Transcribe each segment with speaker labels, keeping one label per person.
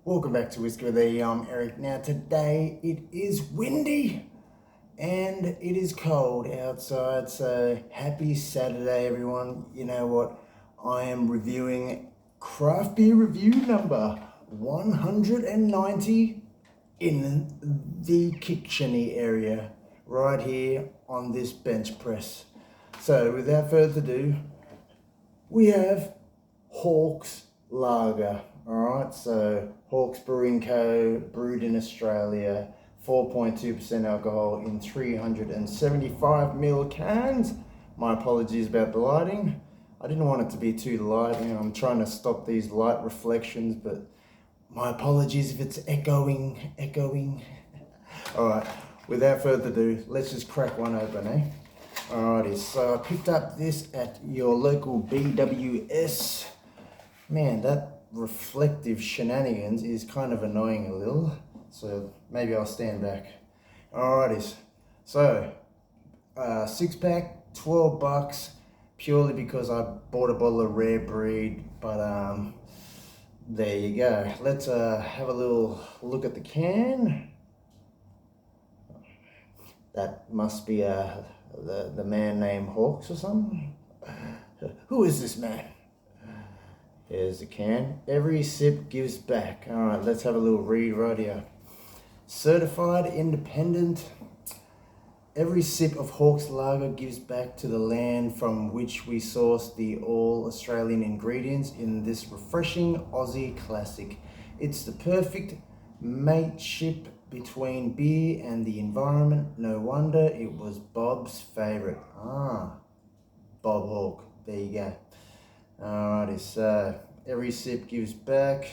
Speaker 1: Welcome back to Whiskey with E. I'm Eric. Now today it is windy and it is cold outside, so happy Saturday everyone. You know what? I am reviewing craft beer review number 190 in the Kitcheny area right here on this bench press. So without further ado, we have HAWKE'S Lager. Alright, so HAWKE'S Brewing Co, brewed in Australia, 4.2% alcohol in 375ml cans. My apologies about the lighting. I didn't want it to be too light, and I'm trying to stop these light reflections, but my apologies if it's echoing. Alright, without further ado, let's just crack one open, eh? Alrighty, so I picked up this at your local BWS. Man, that reflective shenanigans is kind of annoying a little, so maybe I'll stand back. Alrighties, so 6-pack, $12, purely because I bought a bottle of Rare Breed, but there you go. Let's have a little look at the can. That must be the man named Hawks or something. Who is this man? Here's the can. Every sip gives back. All right, let's have a little read right here. Certified independent. Every sip of HAWKE'S Lager gives back to the land from which we source the all-Australian ingredients in this refreshing Aussie classic. It's the perfect mateship between beer and the environment. No wonder it was Bob's favourite. Bob Hawke. There you go. Alrighty, so every sip gives back.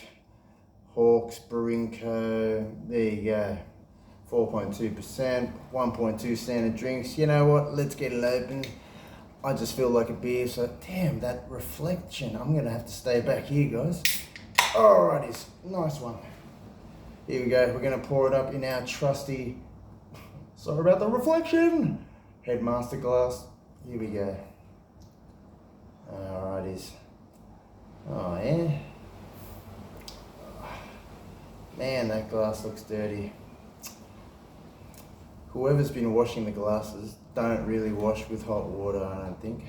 Speaker 1: HAWKE'S Brewing Co. There you go. 4.2%, 1.2 standard drinks. You know what? Let's get it open. I just feel like a beer, so damn, that reflection. I'm gonna have to stay back here, guys. Alrighty, nice one. Here we go. We're gonna pour it up in our trusty, sorry about the reflection, Headmaster glass. Here we go. Alrighties. Oh yeah. Man, that glass looks dirty. Whoever's been washing the glasses don't really wash with hot water, I don't think.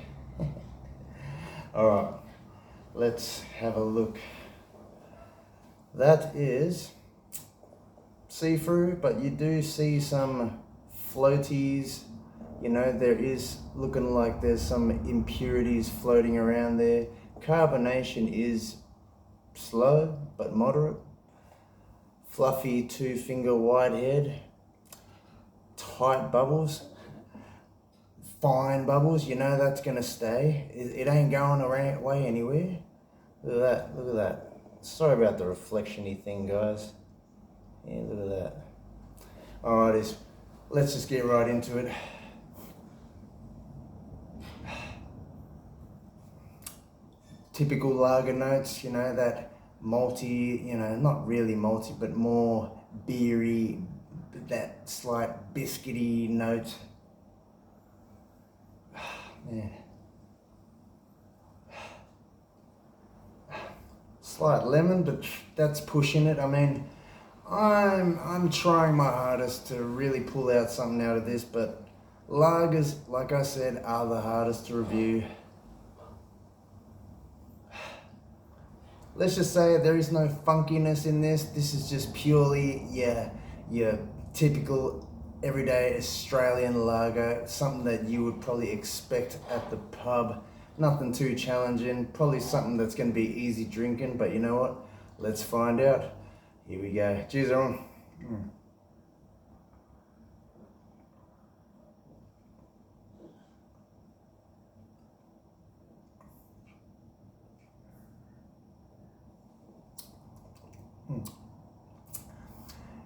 Speaker 1: Alright, let's have a look. That is see-through, but you do see some floaties. You know, there is looking like there's some impurities floating around there. Carbonation is slow but moderate. Fluffy 2-finger whitehead. Tight bubbles. Fine bubbles. You know that's going to stay. It ain't going away anywhere. Look at that. Look at that. Sorry about the reflection-y thing, guys. Yeah, look at that. Alrighties. Let's just get right into it. Typical lager notes, you know, that malty, you know, not really malty, but more beery, that slight biscuity note. Man. Slight lemon, but that's pushing it. I mean, I'm trying my hardest to really pull out something out of this, but lagers, like I said, are the hardest to review. Let's just say there is no funkiness in this. This is just purely, your typical everyday Australian lager. Something that you would probably expect at the pub. Nothing too challenging. Probably something that's going to be easy drinking, but you know what? Let's find out. Here we go. Cheers, everyone.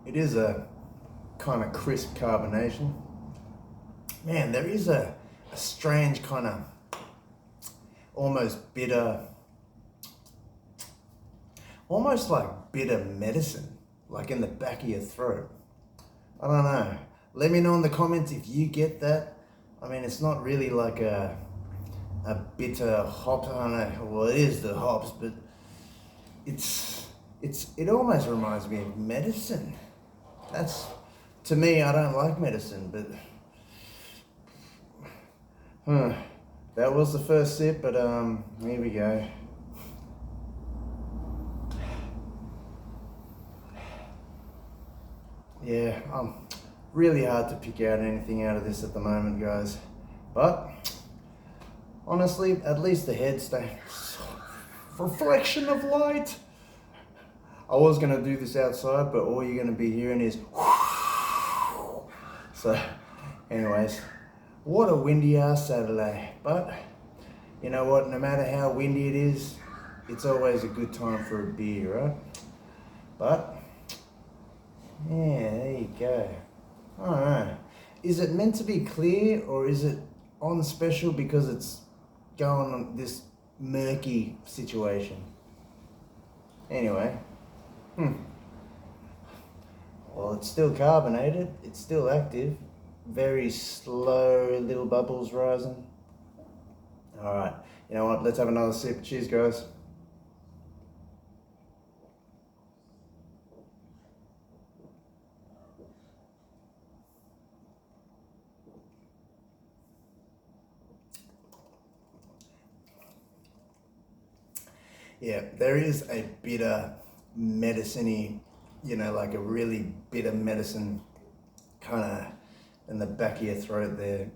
Speaker 1: It is a kind of crisp carbonation. Man, there is a strange kind of almost bitter, almost like bitter medicine, like in the back of your throat. I don't know. Let me know in the comments if you get that. I mean, it's not really like a bitter hop. I don't know. Well, it is the hops, but it's It almost reminds me of medicine. To me, I don't like medicine, but that was the first sip, but here we go. Yeah, really hard to pick out anything out of this at the moment, guys. But honestly, at least the head stays. Reflection of light. I was gonna do this outside, but all you're gonna be hearing is so. Anyways, what a windy ass Saturday. But you know what? No matter how windy it is, it's always a good time for a beer, right? But yeah, there you go. I don't know. Is it meant to be clear, or is it on special because it's going on this murky situation? Anyway, well, it's still carbonated, it's still active, very slow little bubbles rising. All right, you know what? Let's have another sip. Cheers, guys. Yeah, there is a bitter medicine-y, you know, like a really bitter medicine kind of in the back of your throat there.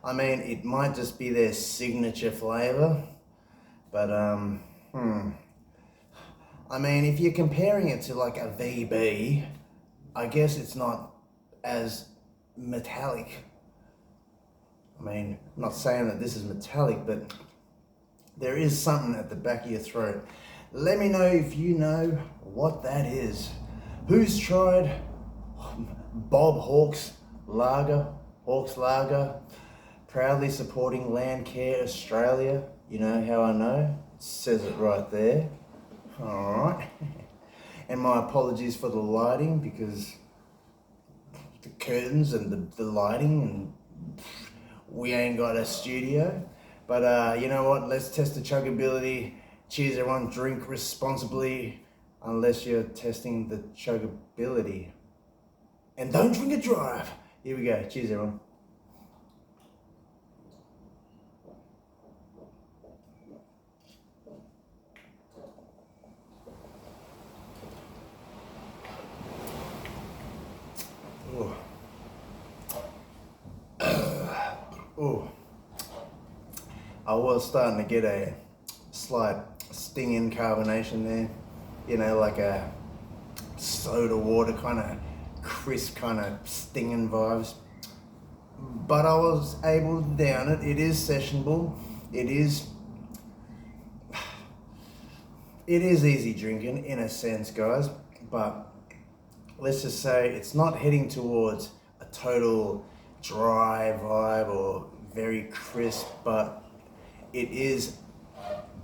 Speaker 1: I mean, it might just be their signature flavor, but I mean, if you're comparing it to like a VB, I guess it's not as metallic. I mean, I'm not saying that this is metallic, but there is something at the back of your throat. Let me know if you know what that is. Who's tried Bob Hawke's Lager, Hawke's Lager, proudly supporting Landcare Australia? You know how I know? It says it right there. All right. And my apologies for the lighting, because the curtains and the lighting, and we ain't got a studio. But you know what? Let's test the chuggability. Cheers, everyone. Drink responsibly, unless you're testing the chuggability. And don't drink and drive. Here we go. Cheers, everyone. Oh, I was starting to get a slight stinging carbonation there, you know, like a soda water kind of crisp kind of stinging vibes. But I was able to down it. It is sessionable. It is easy drinking in a sense, guys, but let's just say it's not heading towards a total dry vibe or very crisp, but it is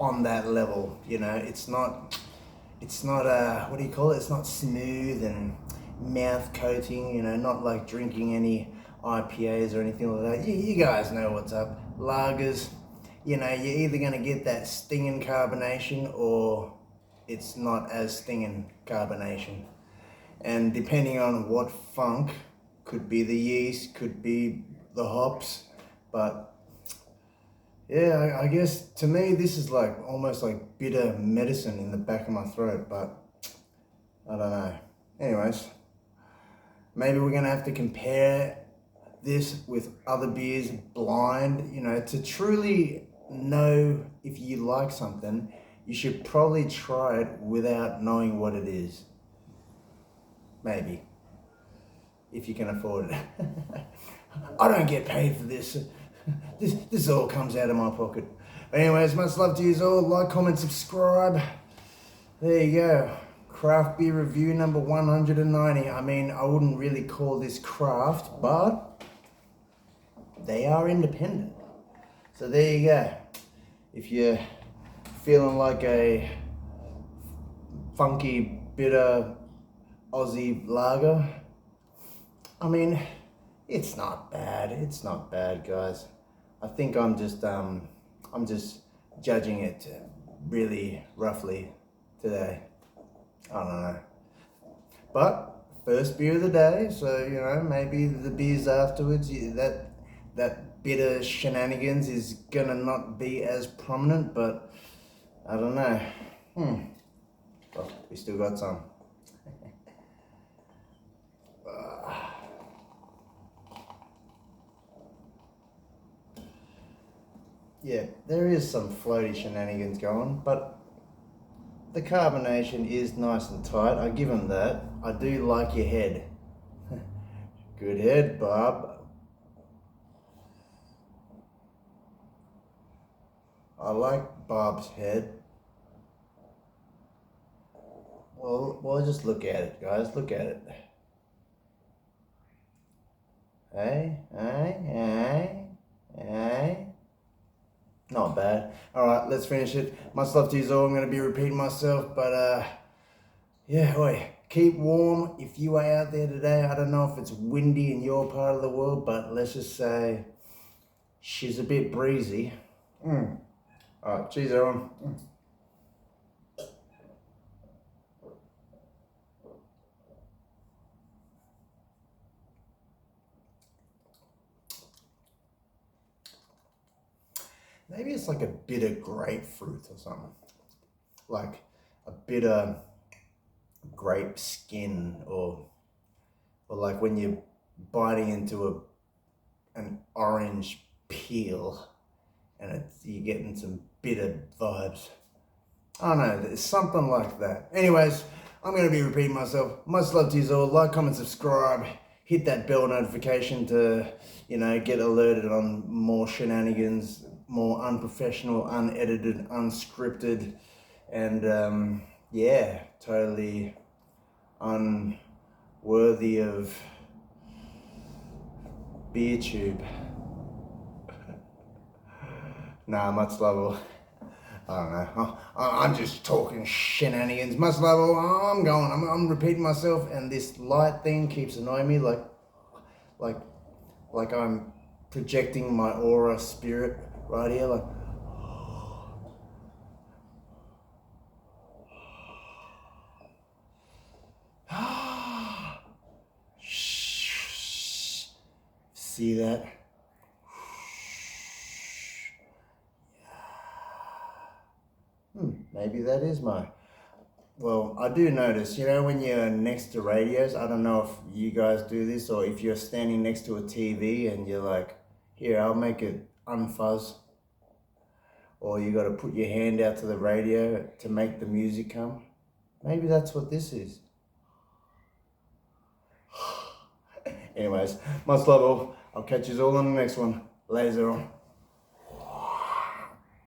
Speaker 1: on that level, you know. It's not what do you call it? It's not smooth and mouth coating, you know, not like drinking any IPAs or anything like that. You guys know what's up. Lagers, you know, you're either gonna get that stinging carbonation or it's not as stinging carbonation. And depending on what funk, could be the yeast, could be the hops, but yeah, I guess to me this is like almost like bitter medicine in the back of my throat, but I don't know. Anyways, maybe we're gonna have to compare this with other beers blind, you know. To truly know if you like something, you should probably try it without knowing what it is. Maybe, if you can afford it. I don't get paid for this. This all comes out of my pocket. But anyways, much love to you all. Like, comment, subscribe. There you go. Craft beer review number 190. I mean, I wouldn't really call this craft, but they are independent. So there you go. If you're feeling like a funky, bitter Aussie lager, I mean, it's not bad. It's not bad, guys. I think I'm just judging it really roughly today. I don't know. But first beer of the day, so you know, maybe the beers afterwards, that bitter shenanigans is gonna not be as prominent, but I don't know. Well, we still got some. Yeah, there is some floaty shenanigans going, but the carbonation is nice and tight. I give him that. I do like your head. Good head, Bob. I like Bob's head. Well, just look at it, guys. Look at it. Hey, hey, hey, hey. Not bad. All right, let's finish it. Much love to you all. I'm going to be repeating myself, but yeah, oi, keep warm. If you are out there today, I don't know if it's windy in your part of the world, but let's just say she's a bit breezy. All right, cheers, everyone. Maybe it's like a bit of grapefruit or something. Like a bit of grape skin, or like when you're biting into an orange peel and you're getting some bitter vibes. I don't know, there's something like that. Anyways, I'm going to be repeating myself. Much love to you all. Like, comment, subscribe. Hit that bell notification to, you know, get alerted on more shenanigans, more unprofessional, unedited, unscripted, and yeah, totally unworthy of beer tube. Nah, much love all. I don't know. I'm just talking shenanigans. Much love all. I'm going. I'm repeating myself, and this light thing keeps annoying me. Like I'm projecting my aura spirit right here. Like. See that? Maybe that is my... Well, I do notice, you know, when you're next to radios, I don't know if you guys do this, or if you're standing next to a TV and you're like, here, I'll make it unfuzz. Or you got to put your hand out to the radio to make the music come. Maybe that's what this is. Anyways, much love all. I'll catch you all on the next one. Later on.